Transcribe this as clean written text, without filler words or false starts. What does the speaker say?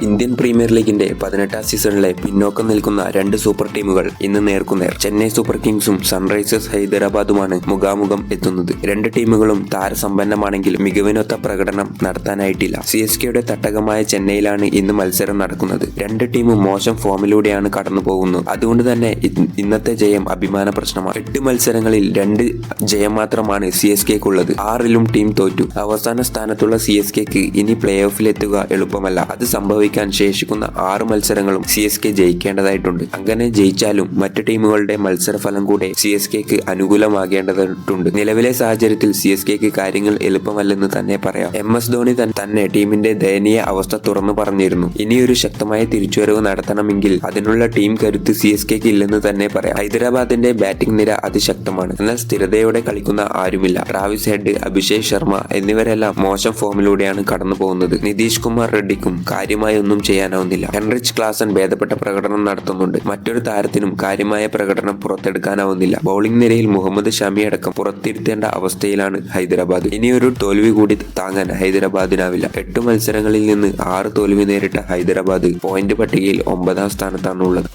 Indian premier ലീഗിന്റെ 18ാം സീസണിലെ പിന്നോക്കം നിൽക്കുന്ന രണ്ട് സൂപ്പർ ടീമുകൾ ഇന്ന് നേർക്കുനേർ. ചെന്നൈ സൂപ്പർ കിങ്സും സൺറൈസേഴ്സ് ഹൈദരാബാദുമാണ് മുഖാമുഖം എത്തുന്നത്. രണ്ട് ടീമുകളും താരസമ്പന്നമാണെങ്കിലും മികവിനൊത്ത പ്രകടനം നടത്താനായിട്ടില്ല. CSKയുടെ തട്ടകമായ ചെന്നൈയിലാണ് ഇന്ന് മത്സരം നടക്കുന്നത്. രണ്ട് ടീമും മോശം ഫോമിലൂടെയാണ് കടന്നു പോകുന്നത്. അതുകൊണ്ട് തന്നെ ഇന്നത്തെ ജയം അഭിമാന പ്രശ്നമാണ്. 8 മത്സരങ്ങളിൽ 2 ജയം മാത്രമാണ് CSKക്കുള്ളത്. 6ലും ടീം തോറ്റു. അവസാന സ്ഥാനത്തുള്ള CSKക്ക് ഇനി പ്ലേ ഓഫിലെത്തുക എളുപ്പമല്ല. അത് സംഭവിക്കാൻ ശേഷിക്കുന്ന 6 മത്സരങ്ങളും CSK ജയിക്കേണ്ടതായിട്ടുണ്ട്. അങ്ങനെ ജയിച്ചാലും മറ്റു ടീമുകളുടെ മത്സരഫലം കൂടെ CSKക്ക് അനുകൂലമാകേണ്ടതായിട്ടുണ്ട്. നിലവിലെ സാഹചര്യത്തിൽ CSKക്ക് കാര്യങ്ങൾ എളുപ്പമല്ലെന്ന് തന്നെ പറയാം. MS ധോണി തന്നെ ടീമിന്റെ ദയനീയ അവസ്ഥ തുറന്നു പറഞ്ഞിരുന്നു. ഇനിയൊരു ശക്തമായ തിരിച്ചുവരവ് നടത്തണമെങ്കിൽ അതിനുള്ള ടീം കരുത്ത് CSKക്ക് ഇല്ലെന്ന് തന്നെ പറയാം. ഹൈദരാബാദിന്റെ ബാറ്റിംഗ് നിര അതിശക്തമാണ്. എന്നാൽ സ്ഥിരതയോടെ കളിക്കുന്ന ആരുമില്ല. ട്രാവിസ് ഹെഡ്, അഭിഷേക് ശർമ്മ എന്നിവരെല്ലാം മോശം ഫോമിലൂടെയാണ് കടന്നു പോകുന്നത്. നിതീഷ് കുമാർ റെഡ്ഡിക്കും കാര്യമായ ഒന്നും ചെയ്യാനാവുന്നില്ല. ഹെൻറിച്ച് ക്ലാസൻ ഭേദപ്പെട്ട പ്രകടനം നടത്തുന്നുണ്ട്. മറ്റൊരു താരത്തിനും കാര്യമായ പ്രകടനം പുറത്തെടുക്കാനാവുന്നില്ല. ബൌളിംഗ് നിരയിൽ മുഹമ്മദ് ഷമി അടക്കം പുറത്തിരുത്തേണ്ട അവസ്ഥയിലാണ് ഹൈദരാബാദ്. ഇനിയൊരു തോൽവി കൂടി താങ്ങാൻ ഹൈദരാബാദിനാവില്ല. 8 മത്സരങ്ങളിൽ നിന്ന് 6 തോൽവി നേരിട്ട ഹൈദരാബാദ് പോയിന്റ് പട്ടികയിൽ 9ാം സ്ഥാനത്താണുള്ളത്.